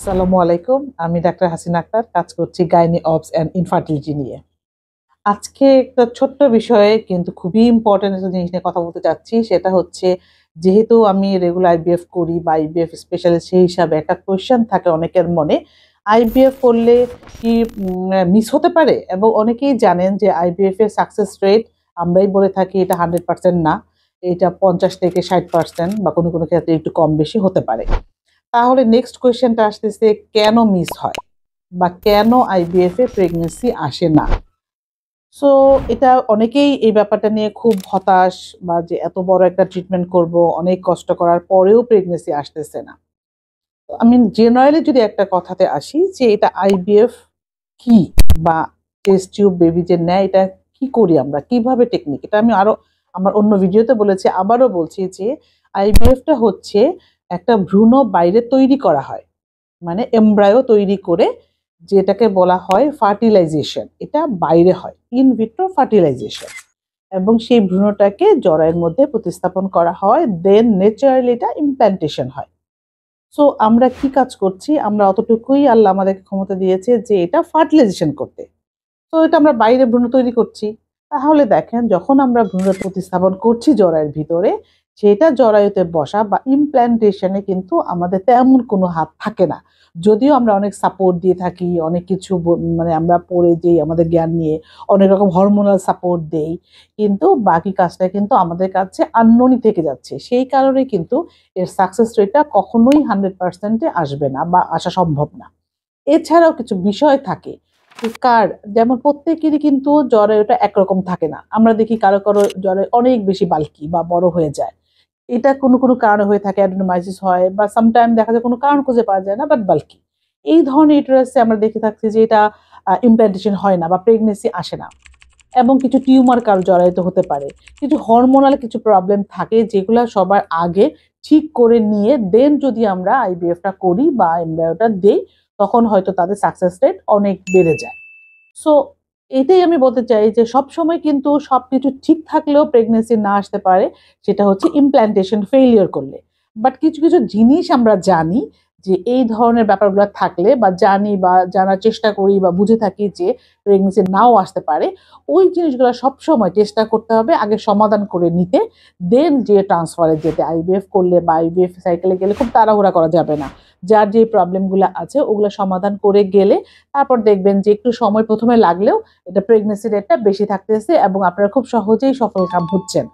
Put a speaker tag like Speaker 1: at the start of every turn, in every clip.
Speaker 1: আসসালামু আলাইকুম। আমি ডাক্তার হাসিনা আক্তার, কাজ করছি গাইনি অবস অ্যান্ড ইনফার্টিলিটি নিয়ে। আজকে একটা ছোট্ট বিষয়ে কিন্তু খুবই ইম্পর্টেন্ট একটা জিনিস নিয়ে কথা বলতে চাচ্ছি। সেটা হচ্ছে, যেহেতু আমি রেগুলার আইভিএফ করি বা আইভিএফ স্পেশালিস্ট সেই হিসাবে একটা কোয়েশ্চেন থাকে অনেকের মনে, আইভিএফ করলে কি মিস হতে পারে? এবং অনেকেই জানেন যে আইভিএফ এর সাকসেস রেট আমরাই বলে থাকি এটা 100% না। এটা 50 থেকে 60% বা কোনো ক্ষেত্রে একটু কম বেশি হতে পারে। তাহলে নেক্সট কোয়েশ্চেনটা আসতেছে, কেন মিস হয় বা কেন আইভিএফ এ প্রেগন্যান্সি আসে না? সো এটা অনেকেই এই ব্যাপারটা নিয়ে খুব হতাশ, বা যে এত বড় একটা ট্রিটমেন্ট করব, অনেক কষ্ট করার পরেও প্রেগন্যান্সি আসতেছে না। তো আমি জেনারেলি যদি একটা কথাতে আসি যে এটা আইভিএফ কি, বা টেস্ট টিউব বেবি যে নেয়, এটা কি করি আমরা, কিভাবে টেকনিক, এটা আমি আরো আমার অন্য ভিডিওতে বলেছি, আবারও বলছি যে আইভিএফটা হচ্ছে একটা ভ্রূণ বাইরে তৈরি করা হয়, মানে এমব্রায়ো তৈরি করে, যেটাকে বলা হয় ফার্টিলাইজেশন। এটা বাইরে হয়, ইন ভিট্রো ফার্টিলাইজেশন, এবং সেই ভ্রূণটাকে জরায়ুর মধ্যে প্রতিস্থাপন করা হয়, দেন ন্যাচারালি এটা ইমপ্ল্যান্টেশন হয়। সো আমরা কি কাজ করছি? আমরা অতটুকুই আল্লাহ আমাদেরকে ক্ষমতা দিয়েছে যে এটা ফার্টিলাইজেশন করতে। তো এটা আমরা বাইরে ভ্রূণ তৈরি করছি। তাহলে দেখেন, যখন আমরা ভ্রূণ প্রতিস্থাপন করছি জরায়ুর ভিতরে, সেটা জরায়ুতে বসা বা ইমপ্ল্যান্টেশনে কিন্তু আমাদের তেমন কোনো হাত থাকে না। যদিও আমরা অনেক সাপোর্ট দিয়ে থাকি, অনেক কিছু মানে আমরা পড়ে যেই আমাদের জ্ঞান নিয়ে অনেক রকম হরমোনাল সাপোর্ট দেই, কিন্তু বাকি কাজটা কিন্তু আমাদের কাছে আননোনই থেকে যাচ্ছে। সেই কারণে কিন্তু এর সাকসেস রেটটা কখনোই 100%-এ আসবে না বা আসা সম্ভব না। এছাড়াও কিছু বিষয় থাকে, কার যেমন প্রত্যেকেরই কিন্তু জরায়ুটা একরকম থাকে না। আমরা দেখি কারো কারো জরায়ু অনেক বেশি বাল্কি বা বড় হয়ে যায়। এটা কোনো কারণে হয়ে থাকে, অ্যাডেনোমাইসিস হয়, বা সামটাইম দেখা যায় কোনো কারণ খুঁজে পাওয়া যায় না, বাট বাল্কি। এই ধরনের ইউটেরাসে আমরা দেখে থাকছি যে এটা ইমপ্ল্যান্টেশন হয় না বা প্রেগনেন্সি আসে না। এবং কিছু টিউমার কারো জরায়ুতে হতে পারে। কিছু হরমোনাল কিছু প্রবলেম থাকে, যেগুলা সবার আগে ঠিক করে নিয়ে দেন যদি আমরা আইভিএফটা করি বা এমব্রায়োটা দেই, তখন হয়তো তাদের সাকসেস রেট অনেক বেড়ে যায়। সো এটাই আমি বলতে চাই যে সবসময় কিন্তু সবকিছু ঠিক থাকলেও প্রেগনেন্সি না আসতে পারে, সেটা হচ্ছে ইমপ্ল্যান্টেশন ফেইলিওর করলে। বাট কিছু কিছু জিনিস আমরা জানি যে এই ধরনের ব্যাপারগুলো থাকলে, বা জানি বা জানার চেষ্টা করি বা বুঝে থাকি যে প্রেগনেন্সি নাও আসতে পারে, ওই জিনিসগুলো সবসময় চেষ্টা করতে হবে আগে সমাধান করে নিতে, দেন যে ট্রান্সফারে যেতে। আইভিএফ করলে বা আইভিএফ সাইকেলে গেলে খুব তাড়াহুড়া করা যাবে না। যার যে প্রবলেমগুলো আছে ওগুলো সমাধান করে গেলে তারপর দেখবেন যে একটু সময় প্রথমে লাগলেও এটা প্রেগনেন্সি রেটটা বেশি থাকতেছে এবং আপনারা খুব সহজেই সফলকাম হচ্ছেন।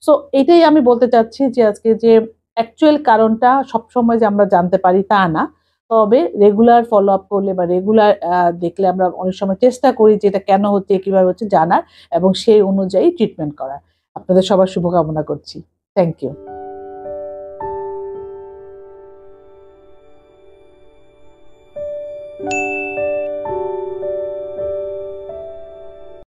Speaker 1: সো এটাই আমি বলতে চাচ্ছি যে আজকে যে অ্যাকচুয়াল কারণটা সবসময় যে আমরা জানতে পারি তা না, তবে রেগুলার ফলো আপ করলে বা রেগুলার দেখলে আমরা অনেক সময় চেষ্টা করি যে এটা কেন হচ্ছে, কিভাবে হচ্ছে জানার, এবং সেই অনুযায়ী ট্রিটমেন্ট করার। আপনাদের সবার শুভকামনা করছি। Thank you.